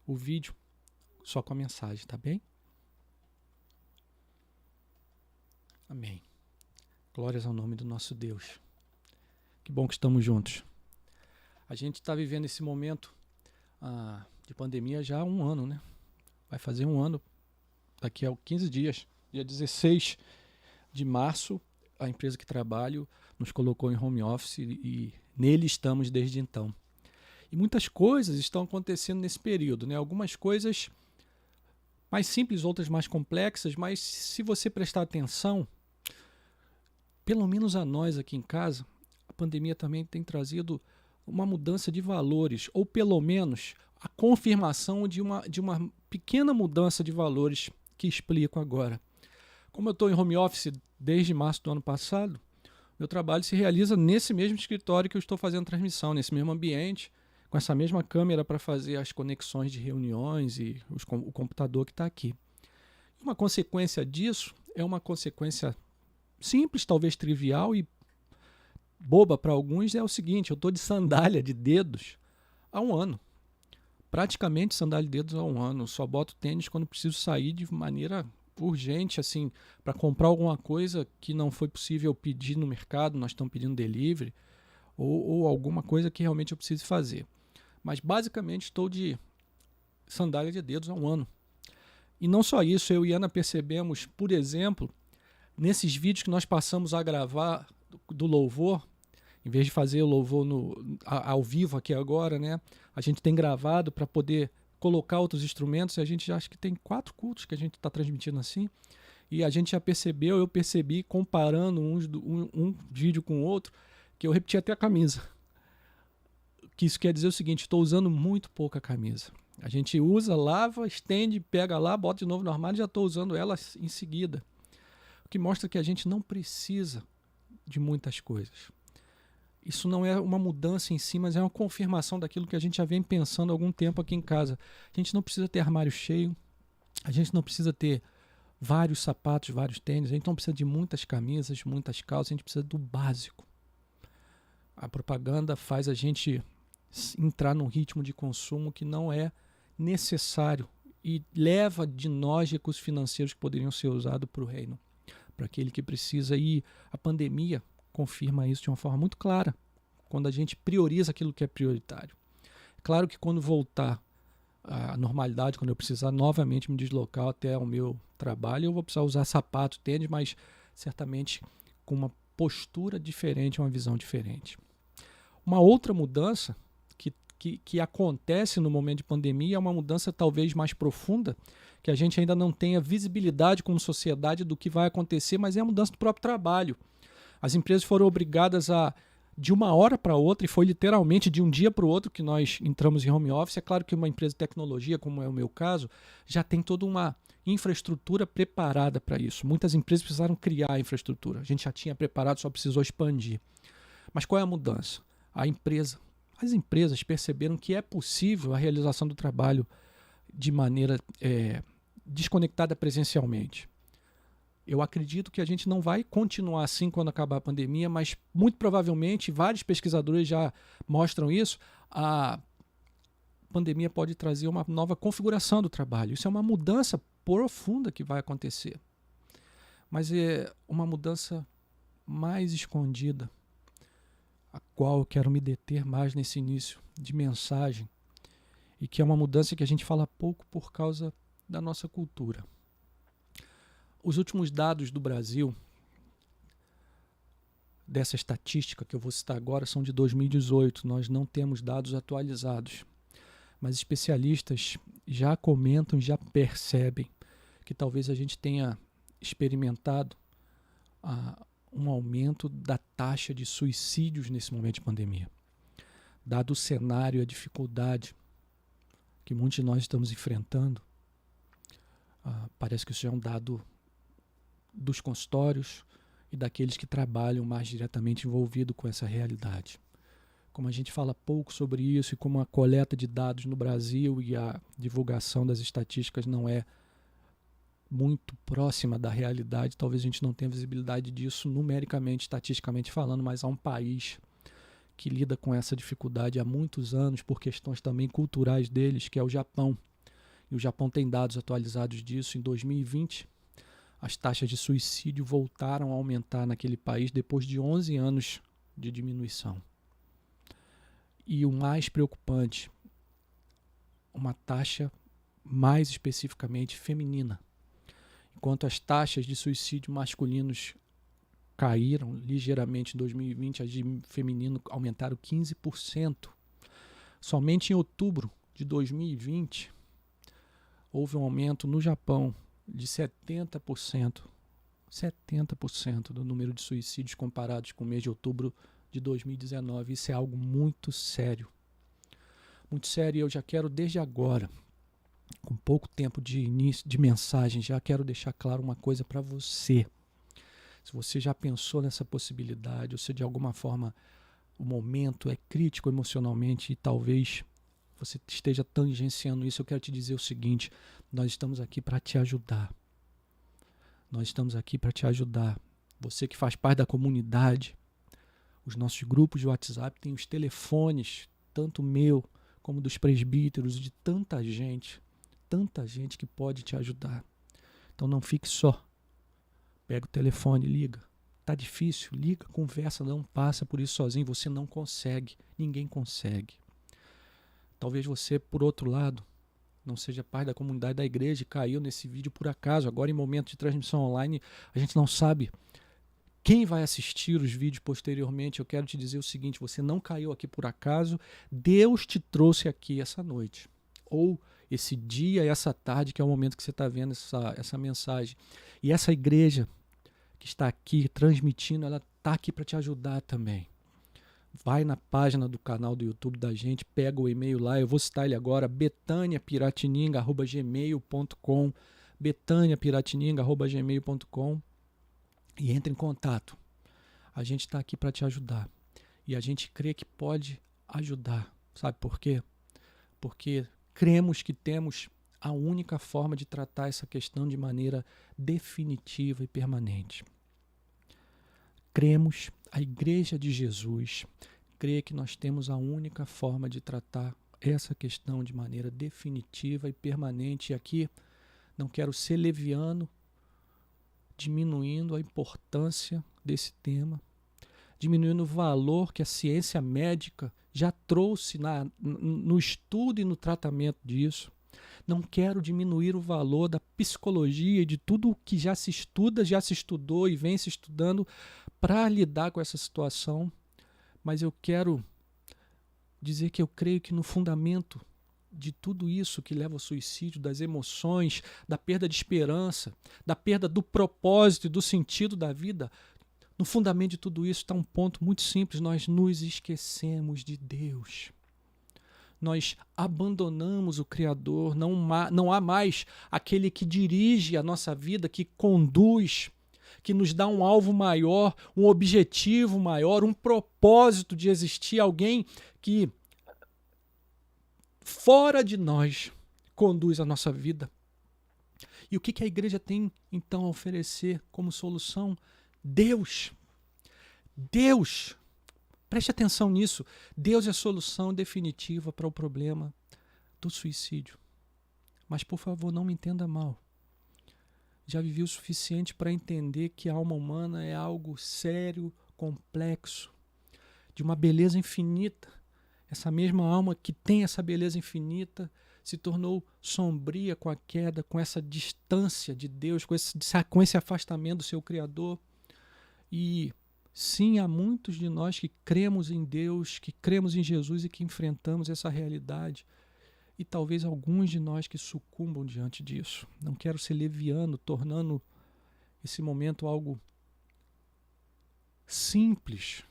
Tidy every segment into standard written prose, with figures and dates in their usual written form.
o vídeo só com a mensagem, tá bem? Amém. Glórias ao nome do nosso Deus. Que bom que estamos juntos. A gente está vivendo esse momento de pandemia já há um ano, né? Vai fazer um ano daqui a 15 dias. Dia 16 de março, a empresa que trabalho nos colocou em home office e nele estamos desde então. E muitas coisas estão acontecendo nesse período, né? Algumas coisas mais simples, outras mais complexas, mas se você prestar atenção, pelo menos a nós aqui em casa, a pandemia também tem trazido uma mudança de valores, ou pelo menos a confirmação de uma pequena mudança de valores que explico agora. Como eu estou em home office desde março do ano passado, meu trabalho se realiza nesse mesmo escritório que eu estou fazendo transmissão, nesse mesmo ambiente, com essa mesma câmera para fazer as conexões de reuniões e o computador que está aqui. Uma consequência disso é uma consequência simples, talvez trivial e boba para alguns, é o seguinte: eu estou de sandália de dedos há um ano. Praticamente sandália de dedos há um ano. Só boto tênis quando preciso sair de maneira urgente, assim, para comprar alguma coisa que não foi possível pedir no mercado, nós estamos pedindo delivery, ou alguma coisa que realmente eu preciso fazer. Mas basicamente estou de sandália de dedos há um ano. E não só isso, eu e Ana percebemos, por exemplo, nesses vídeos que nós passamos a gravar do louvor, em vez de fazer o louvor ao vivo aqui agora, né? A gente tem gravado para poder colocar outros instrumentos, e a gente já acha que tem 4 cultos que a gente está transmitindo assim, e a gente já percebeu, eu percebi, comparando um vídeo com o outro, que eu repeti até a camisa. Que isso quer dizer o seguinte: estou usando muito pouca camisa. A gente usa, lava, estende, pega lá, bota de novo no armário e já estou usando ela em seguida. O que mostra que a gente não precisa de muitas coisas. Isso não é uma mudança em si, mas é uma confirmação daquilo que a gente já vem pensando há algum tempo aqui em casa. A gente não precisa ter armário cheio, a gente não precisa ter vários sapatos, vários tênis, a gente não precisa de muitas camisas, muitas calças, a gente precisa do básico. A propaganda faz a gente entrar num ritmo de consumo que não é necessário e leva de nós recursos financeiros que poderiam ser usados para o reino, para aquele que precisa. E a pandemia confirma isso de uma forma muito clara, quando a gente prioriza aquilo que é prioritário. Claro que quando voltar à normalidade, quando eu precisar novamente me deslocar até o meu trabalho, eu vou precisar usar sapato, tênis, mas certamente com uma postura diferente, uma visão diferente. Uma outra mudança que acontece no momento de pandemia é uma mudança talvez mais profunda, que a gente ainda não tenha visibilidade como sociedade do que vai acontecer, mas é a mudança do próprio trabalho. As empresas foram obrigadas a, de uma hora para outra, e foi literalmente de um dia para o outro que nós entramos em home office. É claro que uma empresa de tecnologia, como é o meu caso, já tem toda uma infraestrutura preparada para isso. Muitas empresas precisaram criar a infraestrutura. A gente já tinha preparado, só precisou expandir. Mas qual é a mudança? As empresas perceberam que é possível a realização do trabalho de maneira desconectada presencialmente. Eu acredito que a gente não vai continuar assim quando acabar a pandemia, mas muito provavelmente, vários pesquisadores já mostram isso, a pandemia pode trazer uma nova configuração do trabalho. Isso é uma mudança profunda que vai acontecer. Mas é uma mudança mais escondida, a qual eu quero me deter mais nesse início de mensagem, e que é uma mudança que a gente fala pouco por causa da nossa cultura. Os últimos dados do Brasil, dessa estatística que eu vou citar agora, são de 2018. Nós não temos dados atualizados, mas especialistas já comentam, já percebem que talvez a gente tenha experimentado um aumento da taxa de suicídios nesse momento de pandemia. Dado o cenário e a dificuldade que muitos de nós estamos enfrentando, parece que isso é um dado dos consultórios e daqueles que trabalham mais diretamente envolvidos com essa realidade. Como a gente fala pouco sobre isso e como a coleta de dados no Brasil e a divulgação das estatísticas não é muito próxima da realidade, talvez a gente não tenha visibilidade disso numericamente, estatisticamente falando, mas há um país que lida com essa dificuldade há muitos anos por questões também culturais deles, que é o Japão. e o Japão tem dados atualizados disso. Em 2020, as taxas de suicídio voltaram a aumentar naquele país depois de 11 anos de diminuição. E o mais preocupante, uma taxa mais especificamente feminina. Enquanto as taxas de suicídio masculinos caíram ligeiramente em 2020, as de feminino aumentaram 15%. Somente em outubro de 2020, houve um aumento no Japão de 70% do número de suicídios comparados com o mês de outubro de 2019. Isso é algo muito sério. Muito sério, e eu já quero desde agora, com pouco tempo de início de mensagem, já quero deixar claro uma coisa para você. Se você já pensou nessa possibilidade, ou se de alguma forma o momento é crítico emocionalmente e talvez você esteja tangenciando isso, eu quero te dizer o seguinte: nós estamos aqui para te ajudar. Nós estamos aqui para te ajudar. Você que faz parte da comunidade, os nossos grupos de WhatsApp têm os telefones, tanto meu como dos presbíteros, de tanta gente que pode te ajudar. Então não fique só. Pega o telefone, liga. Tá difícil? Liga, conversa, não passa por isso sozinho. Você não consegue. Ninguém consegue. Talvez você, por outro lado, não seja parte da comunidade da igreja e caiu nesse vídeo por acaso. Agora, em momento de transmissão online, a gente não sabe quem vai assistir os vídeos posteriormente. Eu quero te dizer o seguinte: você não caiu aqui por acaso. Deus te trouxe aqui essa noite. Ou esse dia e essa tarde, que é o momento que você está vendo essa mensagem. E essa igreja que está aqui transmitindo, ela está aqui para te ajudar também. Vai na página do canal do YouTube da gente, pega o e-mail lá, eu vou citar ele agora, betaniapiratininga@gmail.com, betaniapiratininga@gmail.com, e entre em contato. A gente está aqui para te ajudar. E a gente crê que pode ajudar. Sabe por quê? Porque cremos que temos a única forma de tratar essa questão de maneira definitiva e permanente. Cremos, a Igreja de Jesus crê que nós temos a única forma de tratar essa questão de maneira definitiva e permanente. E aqui não quero ser leviano, diminuindo a importância desse tema, diminuindo o valor que a ciência médica já trouxe no estudo e no tratamento disso. Não quero diminuir o valor da psicologia e de tudo o que já se estuda, já se estudou e vem se estudando para lidar com essa situação, mas eu quero dizer que eu creio que no fundamento de tudo isso que leva ao suicídio, das emoções, da perda de esperança, da perda do propósito e do sentido da vida, no fundamento de tudo isso está um ponto muito simples: nós nos esquecemos de Deus. Nós abandonamos o Criador, não há mais aquele que dirige a nossa vida, que conduz, que nos dá um alvo maior, um objetivo maior, um propósito de existir, alguém que fora de nós conduz a nossa vida. E o que a igreja tem então a oferecer como solução? Deus. Deus. Preste atenção nisso. Deus é a solução definitiva para o problema do suicídio. Mas, por favor, não me entenda mal. Já vivi o suficiente para entender que a alma humana é algo sério, complexo, de uma beleza infinita. Essa mesma alma que tem essa beleza infinita se tornou sombria com a queda, com essa distância de Deus, com esse afastamento do seu Criador. E sim, há muitos de nós que cremos em Deus, que cremos em Jesus e que enfrentamos essa realidade. E talvez alguns de nós que sucumbam diante disso. Não quero ser leviano, tornando esse momento algo simples,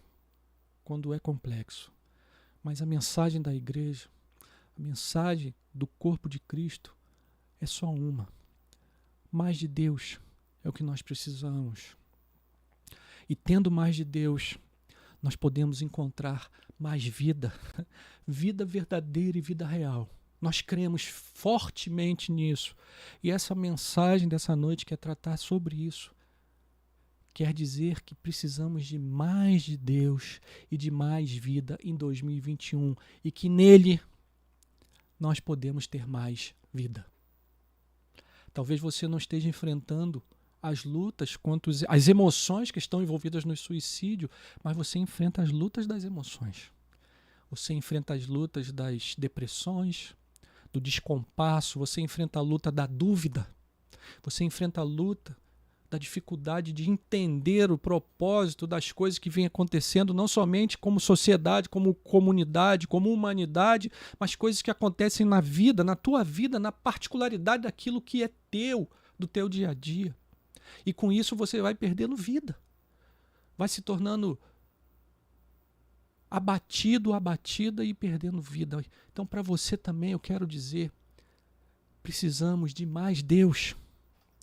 quando é complexo. Mas a mensagem da igreja, a mensagem do corpo de Cristo é só uma. Mais de Deus é o que nós precisamos. E tendo mais de Deus, nós podemos encontrar mais vida, vida verdadeira e vida real. Nós cremos fortemente nisso. E essa mensagem dessa noite quer tratar sobre isso. Quer dizer que precisamos de mais de Deus e de mais vida em 2021. E que nele nós podemos ter mais vida. Talvez você não esteja enfrentando as lutas, as emoções que estão envolvidas no suicídio, mas você enfrenta as lutas das emoções. Você enfrenta as lutas das depressões, do descompasso, você enfrenta a luta da dúvida, você enfrenta a luta da dificuldade de entender o propósito das coisas que vêm acontecendo, não somente como sociedade, como comunidade, como humanidade, mas coisas que acontecem na vida, na tua vida, na particularidade daquilo que é teu, do teu dia a dia. E com isso você vai perdendo vida, vai se tornando abatido, abatida e perdendo vida. Então, para você também, eu quero dizer, precisamos de mais Deus.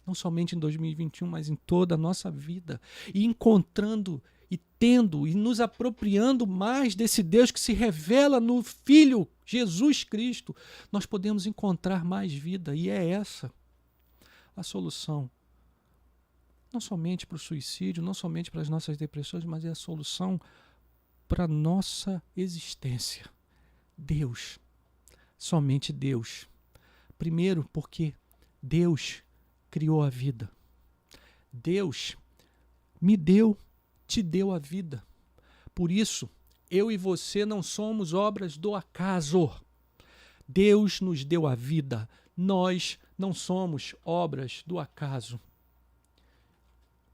Não somente em 2021, mas em toda a nossa vida. E encontrando e tendo e nos apropriando mais desse Deus que se revela no Filho Jesus Cristo, nós podemos encontrar mais vida. E é essa a solução. Não somente para o suicídio, não somente para as nossas depressões, mas é a solução para a nossa existência. Deus. Somente Deus. Primeiro, porque Deus criou a vida. Deus me deu, te deu a vida. Por isso, eu e você não somos obras do acaso. Deus nos deu a vida. Nós não somos obras do acaso.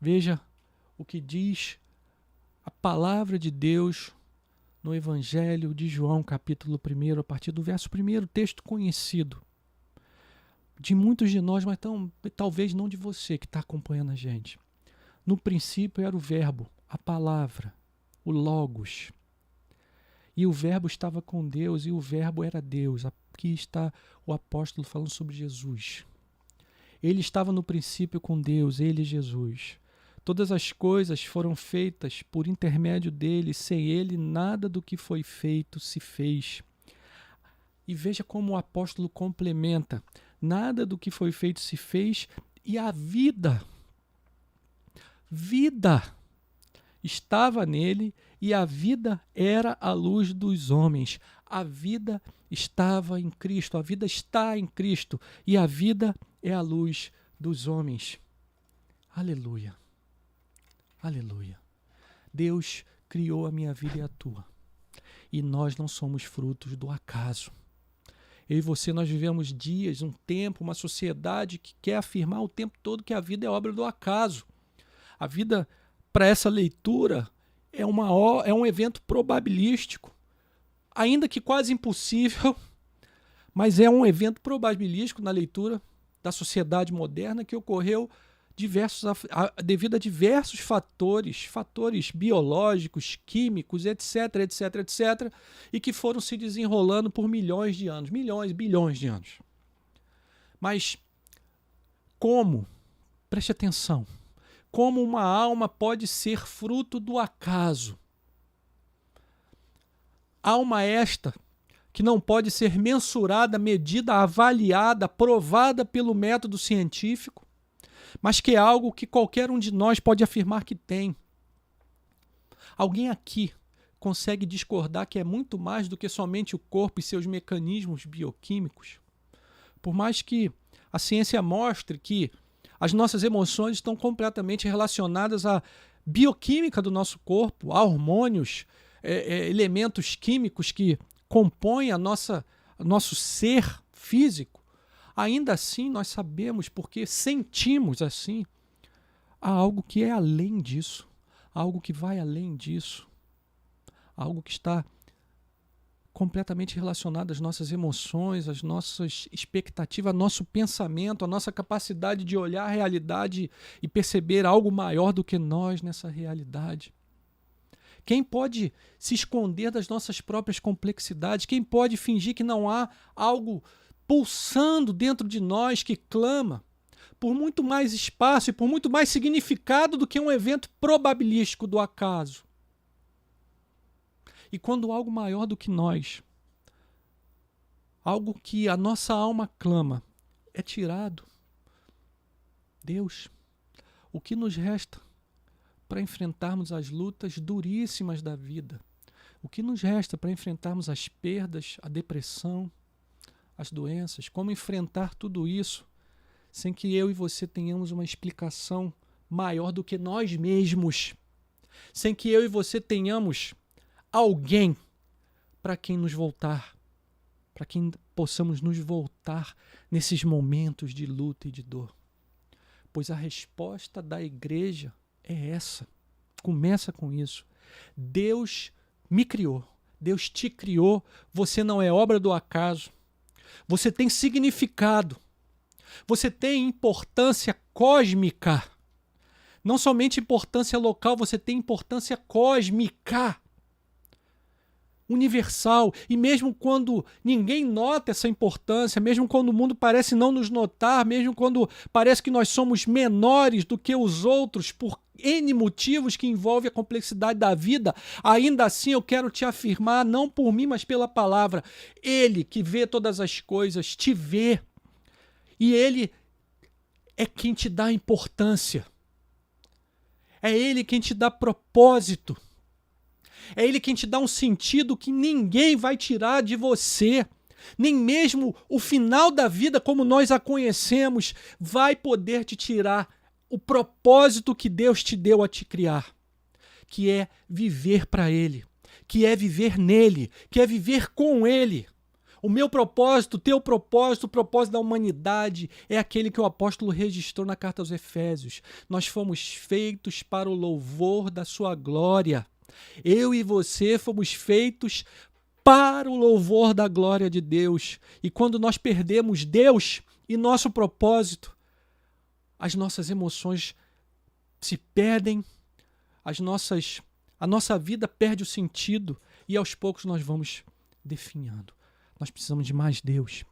Veja o que diz a palavra de Deus no Evangelho de João, capítulo 1, a partir do verso 1, texto conhecido de muitos de nós, mas talvez não de você que está acompanhando a gente. No princípio era o verbo, a palavra, o Logos. E o verbo estava com Deus e o verbo era Deus. Aqui está o apóstolo falando sobre Jesus. Ele estava no princípio com Deus, ele, Jesus. Todas as coisas foram feitas por intermédio dele, sem ele nada do que foi feito se fez. E veja como o apóstolo complementa. Nada do que foi feito se fez, e a vida estava nele, e a vida era a luz dos homens. A vida estava em Cristo, a vida está em Cristo, e a vida é a luz dos homens. Aleluia, aleluia. Deus criou a minha vida e a tua, e nós não somos frutos do acaso. Eu e você, nós vivemos dias, um tempo, uma sociedade que quer afirmar o tempo todo que a vida é obra do acaso. A vida, para essa leitura, é um evento probabilístico, ainda que quase impossível, mas é um evento probabilístico na leitura da sociedade moderna que ocorreu devido a diversos fatores biológicos, químicos, etc, e que foram se desenrolando por milhões de anos, bilhões de anos. Mas preste atenção, como uma alma pode ser fruto do acaso? Alma esta que não pode ser mensurada, medida, avaliada, provada pelo método científico, mas que é algo que qualquer um de nós pode afirmar que tem. Alguém aqui consegue discordar que é muito mais do que somente o corpo e seus mecanismos bioquímicos? Por mais que a ciência mostre que as nossas emoções estão completamente relacionadas à bioquímica do nosso corpo, a hormônios, elementos químicos que compõem nosso ser físico, ainda assim, nós sabemos, porque sentimos assim, há algo que é além disso, algo que vai além disso, algo que está completamente relacionado às nossas emoções, às nossas expectativas, ao nosso pensamento, à nossa capacidade de olhar a realidade e perceber algo maior do que nós nessa realidade. Quem pode se esconder das nossas próprias complexidades? Quem pode fingir que não há algo pulsando dentro de nós que clama por muito mais espaço e por muito mais significado do que um evento probabilístico do acaso? E quando algo maior do que nós, algo que a nossa alma clama, é tirado, Deus, o que nos resta para enfrentarmos as lutas duríssimas da vida? O que nos resta para enfrentarmos as perdas, a depressão, as doenças? Como enfrentar tudo isso sem que eu e você tenhamos uma explicação maior do que nós mesmos, sem que eu e você tenhamos alguém para quem nos voltar, para quem possamos nos voltar nesses momentos de luta e de dor. Pois a resposta da igreja é essa. Começa com isso. Deus me criou. Deus te criou. Você não é obra do acaso. Você tem significado. Você tem importância cósmica. Não somente importância local, você tem importância cósmica. Universal. E mesmo quando ninguém nota essa importância, mesmo quando o mundo parece não nos notar, mesmo quando parece que nós somos menores do que os outros por N motivos que envolvem a complexidade da vida, ainda assim eu quero te afirmar, não por mim, mas pela palavra, Ele que vê todas as coisas, te vê. E Ele é quem te dá importância. É Ele quem te dá propósito. É Ele quem te dá um sentido que ninguém vai tirar de você. Nem mesmo o final da vida, como nós a conhecemos, vai poder te tirar o propósito que Deus te deu a te criar, que é viver para Ele, que é viver nele, que é viver com Ele. O meu propósito, o teu propósito, o propósito da humanidade é aquele que o apóstolo registrou na carta aos Efésios. Nós fomos feitos para o louvor da sua glória. Eu e você fomos feitos para o louvor da glória de Deus. E quando nós perdemos Deus e nosso propósito, as nossas emoções se perdem, a nossa vida perde o sentido e aos poucos nós vamos definhando. Nós precisamos de mais Deus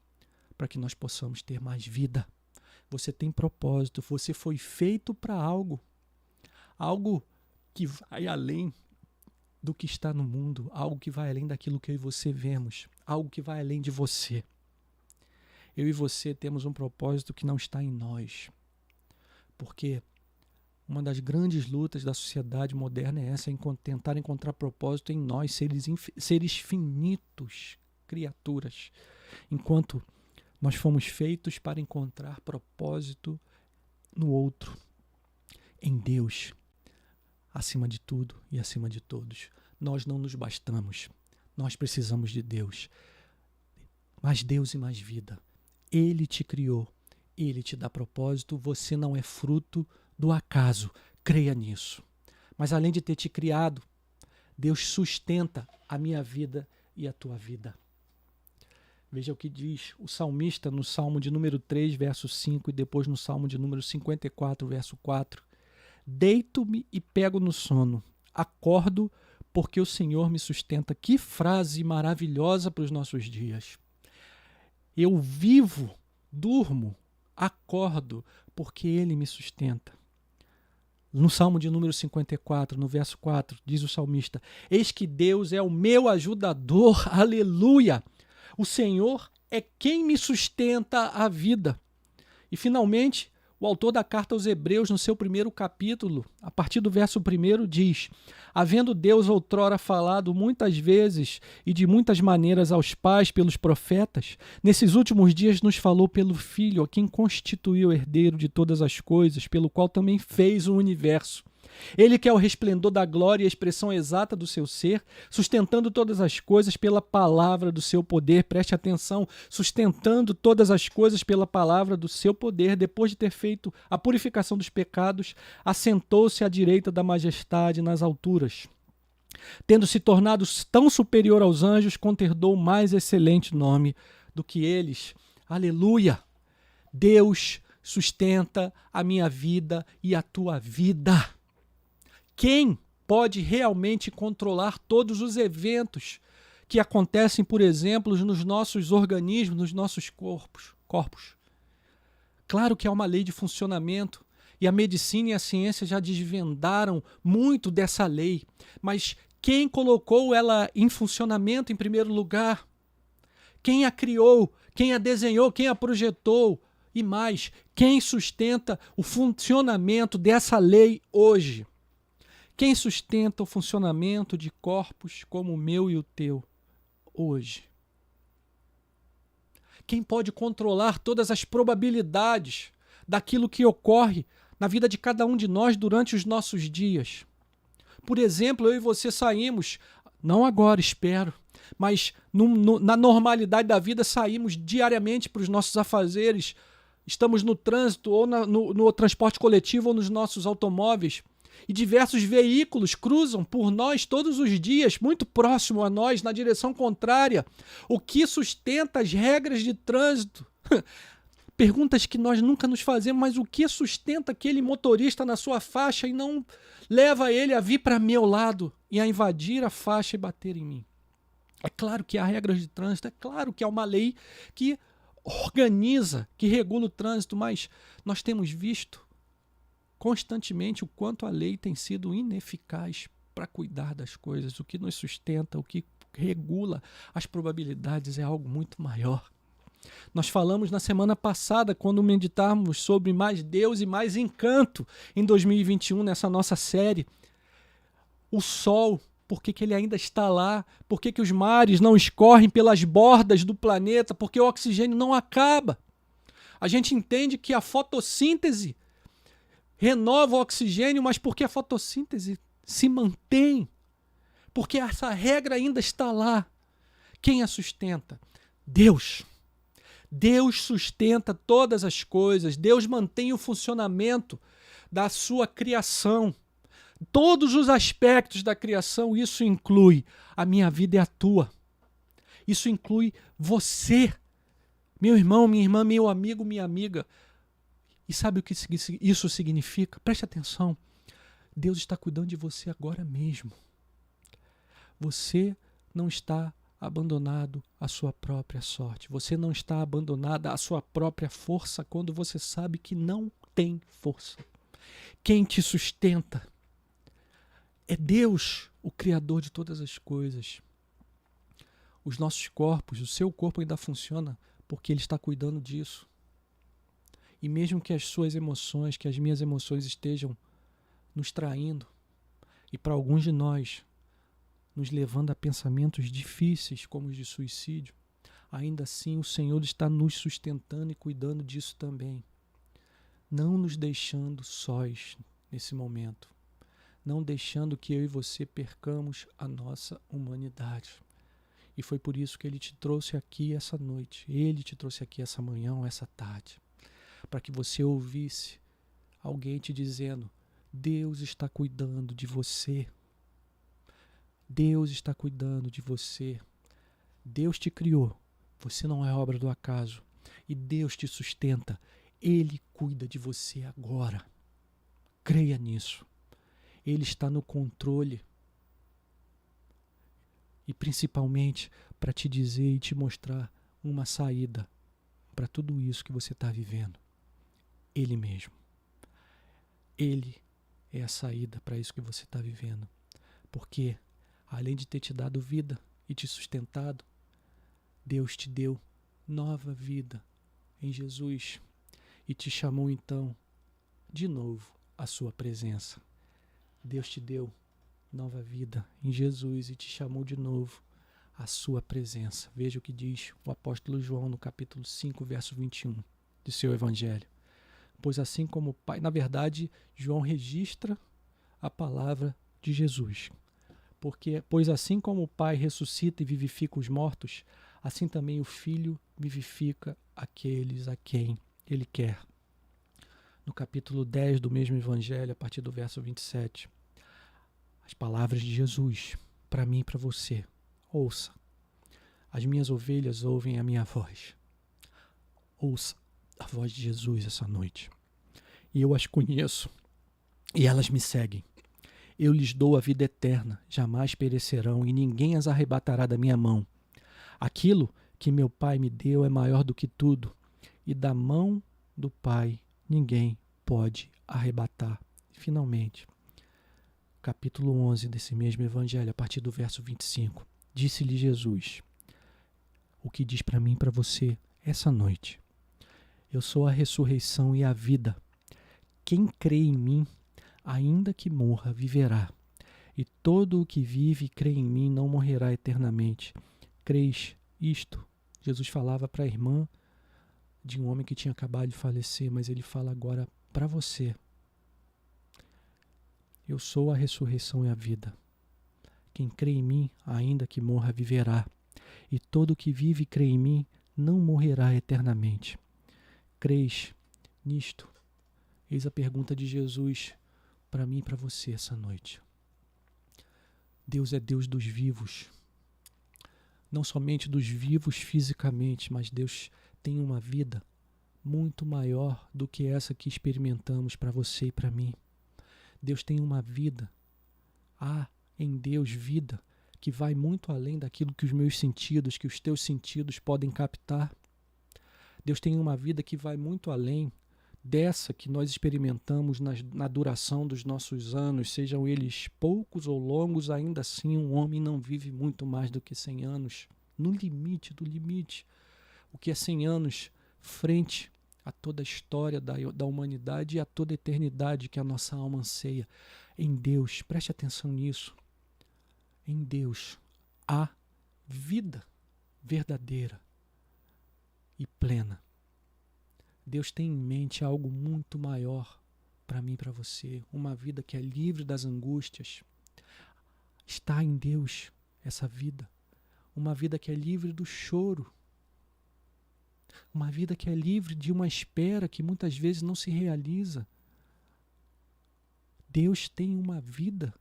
para que nós possamos ter mais vida. Você tem propósito, você foi feito para algo que vai além do que está no mundo, algo que vai além daquilo que eu e você vemos, algo que vai além de você. Eu e você temos um propósito que não está em nós, porque uma das grandes lutas da sociedade moderna é essa, tentar encontrar propósito em nós, seres finitos, criaturas, enquanto nós fomos feitos para encontrar propósito no outro, em Deus, acima de tudo e acima de todos. Nós não nos bastamos, nós precisamos de Deus, mais Deus e mais vida. Ele te criou, Ele te dá propósito, você não é fruto do acaso, creia nisso. Mas além de ter te criado, Deus sustenta a minha vida e a tua vida. Veja o que diz o salmista no Salmo de número 3, verso 5, e depois no Salmo de número 54, verso 4. Deito-me e pego no sono, acordo porque o Senhor me sustenta. Que frase maravilhosa para os nossos dias. Eu vivo, durmo, acordo porque Ele me sustenta. No Salmo de número 54, no verso 4, diz o salmista: eis que Deus é o meu ajudador, aleluia! O Senhor é quem me sustenta a vida. E finalmente, o autor da carta aos Hebreus, no seu primeiro capítulo, a partir do verso 1, diz: havendo Deus outrora falado muitas vezes e de muitas maneiras aos pais pelos profetas, nesses últimos dias nos falou pelo Filho, a quem constituiu herdeiro de todas as coisas, pelo qual também fez o universo. Ele que é o resplendor da glória e a expressão exata do seu ser, sustentando todas as coisas pela palavra do seu poder. Preste atenção, sustentando todas as coisas pela palavra do seu poder, depois de ter feito a purificação dos pecados, assentou-se à direita da majestade nas alturas. Tendo se tornado tão superior aos anjos, conheceu mais excelente nome do que eles. Aleluia! Deus sustenta a minha vida e a tua vida. Quem pode realmente controlar todos os eventos que acontecem, por exemplo, nos nossos organismos, nos nossos corpos? Claro que há uma lei de funcionamento e a medicina e a ciência já desvendaram muito dessa lei, mas quem colocou ela em funcionamento em primeiro lugar? Quem a criou? Quem a desenhou? Quem a projetou? E mais, quem sustenta o funcionamento dessa lei hoje? Quem sustenta o funcionamento de corpos como o meu e o teu hoje? Quem pode controlar todas as probabilidades daquilo que ocorre na vida de cada um de nós durante os nossos dias. Por exemplo, eu e você saímos, não agora, espero, mas na normalidade da vida saímos diariamente para os nossos afazeres, estamos no trânsito ou no transporte coletivo ou nos nossos automóveis, e diversos veículos cruzam por nós todos os dias, muito próximo a nós, na direção contrária. O que sustenta as regras de trânsito? Perguntas que nós nunca nos fazemos, mas o que sustenta aquele motorista na sua faixa e não leva ele a vir para meu lado e a invadir a faixa e bater em mim? É claro que há regras de trânsito, é claro que há uma lei que organiza, que regula o trânsito, mas nós temos visto constantemente o quanto a lei tem sido ineficaz para cuidar das coisas. O que nos sustenta, o que regula as probabilidades é algo muito maior. Nós falamos na semana passada, quando meditarmos sobre mais Deus e mais encanto em 2021, nessa nossa série. O sol, por que ele ainda está lá? Por que os mares não escorrem pelas bordas do planeta? Porque o oxigênio não acaba. A gente entende que a fotossíntese renova o oxigênio, mas porque a fotossíntese se mantém. Porque essa regra ainda está lá. Quem a sustenta? Deus. Deus sustenta todas as coisas. Deus mantém o funcionamento da sua criação. Todos os aspectos da criação, isso inclui a minha vida e a tua. Isso inclui você, meu irmão, minha irmã, meu amigo, minha amiga. E sabe o que isso significa? Preste atenção. Deus está cuidando de você agora mesmo. Você não está abandonado à sua própria sorte. Você não está abandonada à sua própria força quando você sabe que não tem força. Quem te sustenta é Deus, o Criador de todas as coisas. Os nossos corpos, o seu corpo ainda funciona porque Ele está cuidando disso. E mesmo que as suas emoções, que as minhas emoções estejam nos traindo, e para alguns de nós, nos levando a pensamentos difíceis, como os de suicídio, ainda assim o Senhor está nos sustentando e cuidando disso também. Não nos deixando sós nesse momento. Não deixando que eu e você percamos a nossa humanidade. E foi por isso que Ele te trouxe aqui essa noite. Ele te trouxe aqui essa manhã ou essa tarde. Para que você ouvisse alguém te dizendo: Deus está cuidando de você. Deus está cuidando de você. Deus te criou. Você não é obra do acaso. E Deus te sustenta. Ele cuida de você agora. Creia nisso. Ele está no controle. E principalmente para te dizer e te mostrar uma saída para tudo isso que você está vivendo. Ele mesmo. Ele é a saída para isso que você está vivendo. Porque, além de ter te dado vida e te sustentado, Deus te deu nova vida em Jesus e te chamou então, de novo, à sua presença. Deus te deu nova vida em Jesus e te chamou de novo à sua presença. Veja o que diz o apóstolo João no capítulo 5, verso 21 de seu evangelho. Pois assim como o Pai, na verdade, João registra a palavra de Jesus. Pois assim como o Pai ressuscita e vivifica os mortos, assim também o Filho vivifica aqueles a quem Ele quer. No capítulo 10 do mesmo evangelho, a partir do verso 27, as palavras de Jesus, para mim e para você. Ouça. As minhas ovelhas ouvem a minha voz. Ouça a voz de Jesus essa noite. E eu as conheço, e elas me seguem. Eu lhes dou a vida eterna, jamais perecerão, e ninguém as arrebatará da minha mão. Aquilo que meu Pai me deu é maior do que tudo, e da mão do Pai ninguém pode arrebatar. Finalmente, capítulo 11 desse mesmo evangelho, a partir do verso 25. Disse-lhe Jesus, o que diz para mim e para você essa noite. Eu sou a ressurreição e a vida. Quem crê em mim, ainda que morra, viverá. E todo o que vive e crê em mim não morrerá eternamente. Crês isto? Jesus falava para a irmã de um homem que tinha acabado de falecer, mas ele fala agora para você: eu sou a ressurreição e a vida. Quem crê em mim, ainda que morra, viverá. E todo que vive e crê em mim não morrerá eternamente. Crês nisto? Eis a pergunta de Jesus para mim e para você essa noite. Deus é Deus dos vivos. Não somente dos vivos fisicamente, mas Deus tem uma vida muito maior do que essa que experimentamos para você e para mim. Deus tem uma vida. Há em Deus vida que vai muito além daquilo que os meus sentidos, que os teus sentidos podem captar. Deus tem uma vida que vai muito além dessa que nós experimentamos na duração dos nossos anos, sejam eles poucos ou longos. Ainda assim um homem não vive muito mais do que 100 anos, no limite do limite. O que é 100 anos frente a toda a história da humanidade e a toda a eternidade que a nossa alma anseia. Em Deus, preste atenção nisso, em Deus há vida verdadeira e plena. Deus tem em mente algo muito maior para mim e para você, uma vida que é livre das angústias. Está em Deus essa vida, uma vida que é livre do choro, uma vida que é livre de uma espera que muitas vezes não se realiza. Deus tem uma vida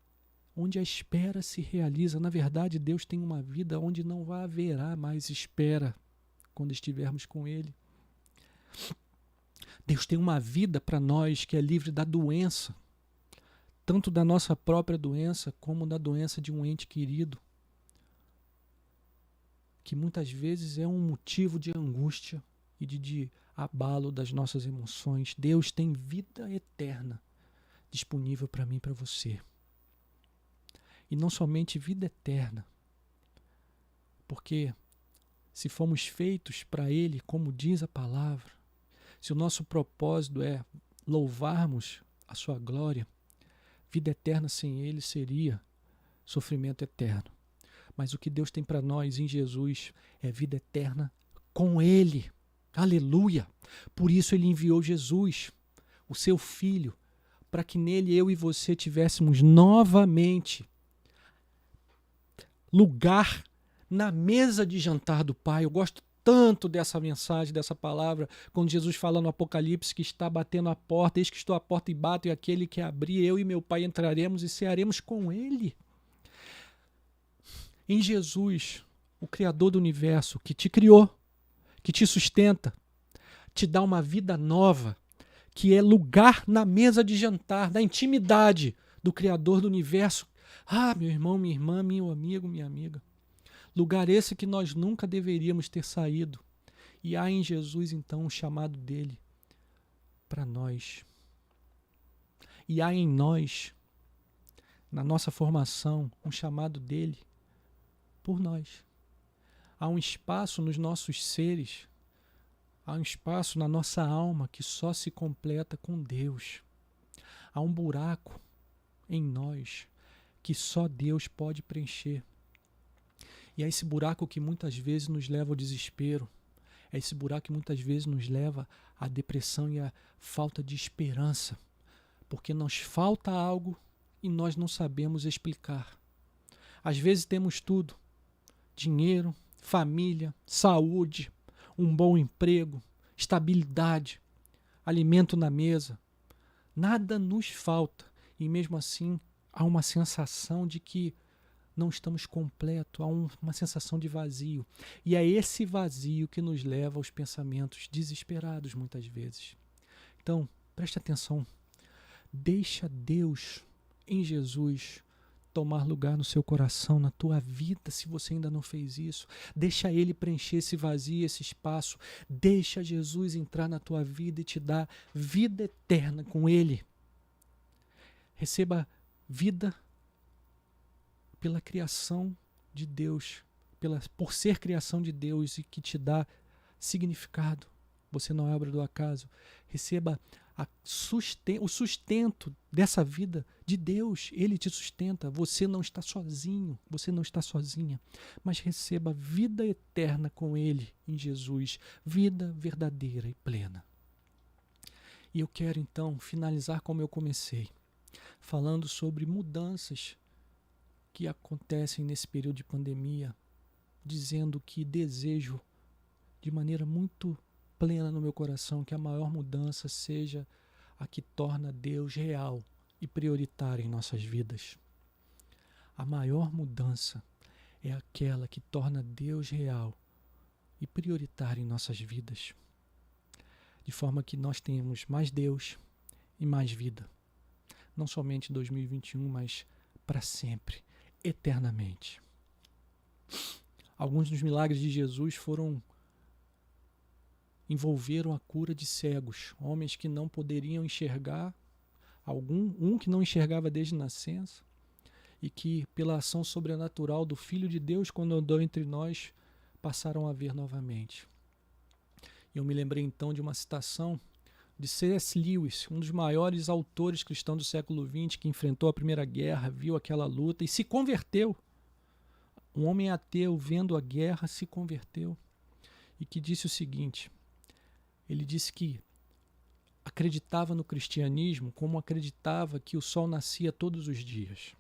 onde a espera se realiza. Na verdade, Deus tem uma vida onde não haverá mais espera quando estivermos com Ele. Deus tem uma vida para nós que é livre da doença, tanto da nossa própria doença como da doença de um ente querido, que muitas vezes é um motivo de angústia e de abalo das nossas emoções. Deus tem vida eterna disponível para mim e para você. E não somente vida eterna, porque se fomos feitos para Ele, como diz a palavra, se o nosso propósito é louvarmos a sua glória, vida eterna sem Ele seria sofrimento eterno. Mas o que Deus tem para nós em Jesus é vida eterna com Ele. Aleluia! Por isso Ele enviou Jesus, o seu Filho, para que nele eu e você tivéssemos novamente lugar na mesa de jantar do Pai. Eu gosto tanto dessa mensagem, dessa palavra, quando Jesus fala no Apocalipse que está batendo a porta: eis que estou à porta e bato, e aquele que abrir, eu e meu Pai entraremos e cearemos com Ele. Em Jesus, o Criador do universo, que te criou, que te sustenta, te dá uma vida nova, que é lugar na mesa de jantar, na intimidade do Criador do universo. Ah, meu irmão, minha irmã, meu amigo, minha amiga. Lugar esse que nós nunca deveríamos ter saído. E há em Jesus, então, um chamado dele para nós. E há em nós, na nossa formação, um chamado dele por nós. Há um espaço nos nossos seres, há um espaço na nossa alma que só se completa com Deus. Há um buraco em nós que só Deus pode preencher. E é esse buraco que muitas vezes nos leva ao desespero. É esse buraco que muitas vezes nos leva à depressão e à falta de esperança. Porque nos falta algo e nós não sabemos explicar. Às vezes temos tudo: dinheiro, família, saúde, um bom emprego, estabilidade, alimento na mesa. Nada nos falta e mesmo assim há uma sensação de que não estamos completos, há uma sensação de vazio. E é esse vazio que nos leva aos pensamentos desesperados muitas vezes. Então, preste atenção. Deixa Deus em Jesus tomar lugar no seu coração, na tua vida, se você ainda não fez isso. Deixa Ele preencher esse vazio, esse espaço. Deixa Jesus entrar na tua vida e te dar vida eterna com Ele. Receba vida pela criação de Deus, por ser criação de Deus e que te dá significado. Você não é obra do acaso. Receba o sustento dessa vida de Deus. Ele te sustenta. Você não está sozinho, você não está sozinha, mas receba vida eterna com Ele em Jesus, vida verdadeira e plena. E eu quero então finalizar como eu comecei, falando sobre mudanças que acontecem nesse período de pandemia, dizendo que desejo de maneira muito plena no meu coração que a maior mudança seja a que torna Deus real e prioritário em nossas vidas. A maior mudança é aquela que torna Deus real e prioritário em nossas vidas, de forma que nós tenhamos mais Deus e mais vida, não somente em 2021, mas para sempre, eternamente. Alguns dos milagres de Jesus envolveram a cura de cegos, homens que não poderiam enxergar, um que não enxergava desde nascença, e que, pela ação sobrenatural do Filho de Deus, quando andou entre nós, passaram a ver novamente. Eu me lembrei então de uma citação de C.S. Lewis, um dos maiores autores cristãos do século XX, que enfrentou a Primeira Guerra, viu aquela luta e se converteu. Um homem ateu, vendo a guerra, se converteu e que disse o seguinte: ele disse que acreditava no cristianismo como acreditava que o sol nascia todos os dias.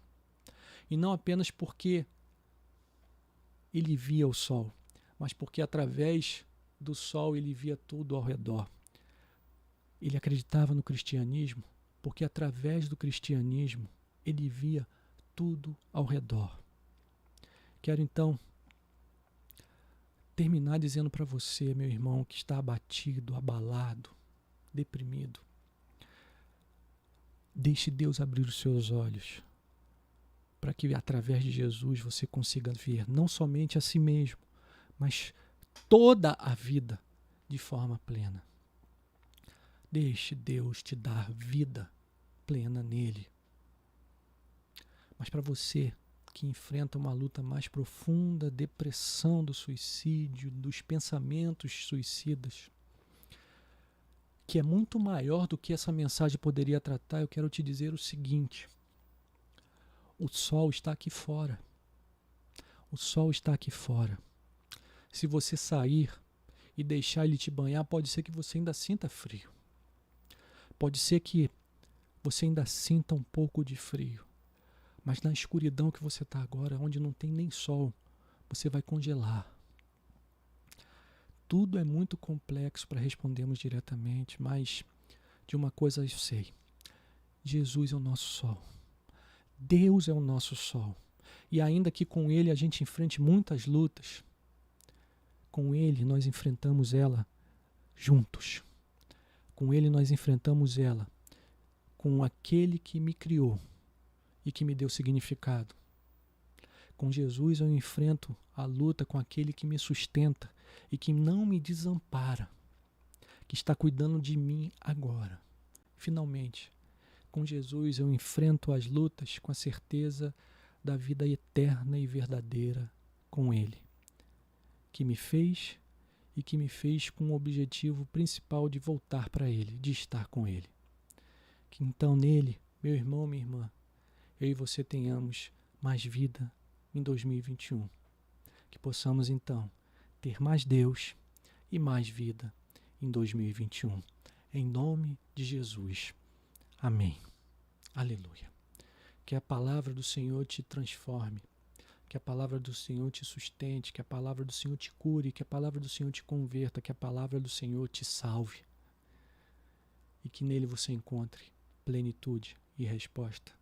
E não apenas porque ele via o sol, mas porque através do sol ele via tudo ao redor. Ele acreditava no cristianismo porque através do cristianismo ele via tudo ao redor. Quero então terminar dizendo para você, meu irmão, que está abatido, abalado, deprimido. Deixe Deus abrir os seus olhos para que através de Jesus você consiga ver não somente a si mesmo, mas toda a vida de forma plena. Deixe Deus te dar vida plena nele. Mas para você que enfrenta uma luta mais profunda, depressão do suicídio, dos pensamentos suicidas, que é muito maior do que essa mensagem poderia tratar, eu quero te dizer o seguinte: o sol está aqui fora. O sol está aqui fora. Se você sair e deixar ele te banhar, pode ser que você ainda sinta frio. Pode ser que você ainda sinta um pouco de frio. Mas na escuridão que você está agora, onde não tem nem sol, você vai congelar. Tudo é muito complexo para respondermos diretamente, mas de uma coisa eu sei: Jesus é o nosso sol. Deus é o nosso sol. E ainda que com Ele a gente enfrente muitas lutas, com Ele nós enfrentamos ela juntos. Com Ele nós enfrentamos ela com aquele que me criou e que me deu significado. Com Jesus eu enfrento a luta com aquele que me sustenta e que não me desampara, que está cuidando de mim agora. Finalmente, com Jesus eu enfrento as lutas com a certeza da vida eterna e verdadeira com Ele, que me fez e que me fez com o objetivo principal de voltar para Ele, de estar com Ele. Que então nele, meu irmão, minha irmã, eu e você tenhamos mais vida em 2021. Que possamos então ter mais Deus e mais vida em 2021. Em nome de Jesus. Amém. Aleluia. Que a palavra do Senhor te transforme. Que a palavra do Senhor te sustente. Que a palavra do Senhor te cure. Que a palavra do Senhor te converta. Que a palavra do Senhor te salve. E que nele você encontre plenitude e resposta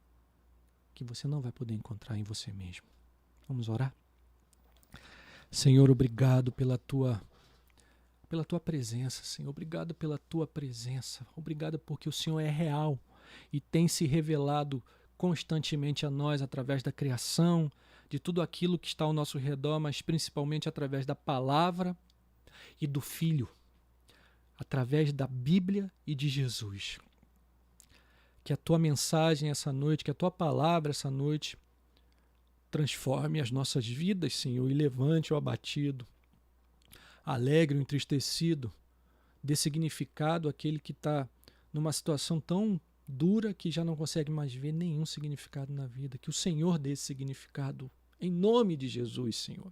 que você não vai poder encontrar em você mesmo. Vamos orar? Senhor, obrigado pela tua presença, Senhor. Obrigado pela tua presença. Obrigado porque o Senhor é real e tem se revelado constantemente a nós através da criação, de tudo aquilo que está ao nosso redor, mas principalmente através da palavra e do Filho, através da Bíblia e de Jesus. Que a tua mensagem essa noite, que a tua palavra essa noite transforme as nossas vidas, Senhor, e levante o abatido, alegre o entristecido, dê significado àquele que está numa situação tão dura que já não consegue mais ver nenhum significado na vida. Que o Senhor dê esse significado em nome de Jesus, Senhor.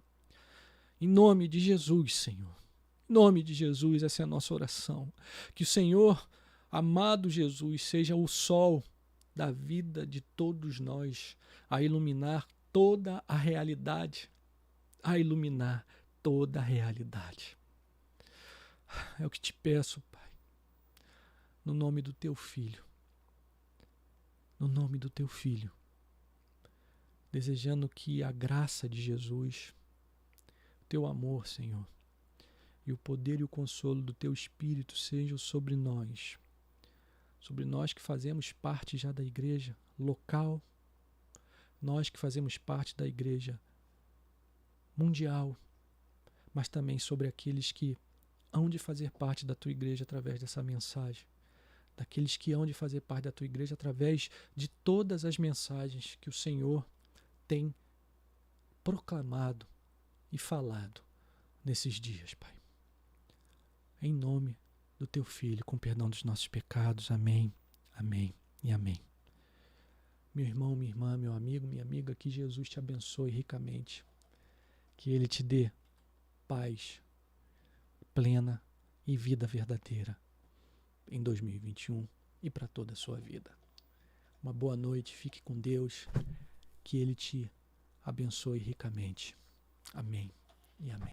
Em nome de Jesus, Senhor. Em nome de Jesus, essa é a nossa oração. Que o Senhor, amado Jesus, seja o sol da vida de todos nós, a iluminar toda a realidade. A iluminar toda a realidade. É o que te peço, Pai. No nome do teu Filho. No nome do teu Filho. Desejando que a graça de Jesus, teu amor, Senhor, e o poder e o consolo do teu Espírito sejam sobre nós que fazemos parte já da igreja local, nós que fazemos parte da igreja mundial, mas também sobre aqueles que hão de fazer parte da tua igreja através dessa mensagem, daqueles que hão de fazer parte da tua igreja através de todas as mensagens que o Senhor tem proclamado e falado nesses dias, Pai. Em nome do teu Filho, com perdão dos nossos pecados. Amém, amém e amém. Meu irmão, minha irmã, meu amigo, minha amiga, que Jesus te abençoe ricamente. Que Ele te dê paz plena e vida verdadeira em 2021 e para toda a sua vida. Uma boa noite, fique com Deus, que Ele te abençoe ricamente. Amém e amém.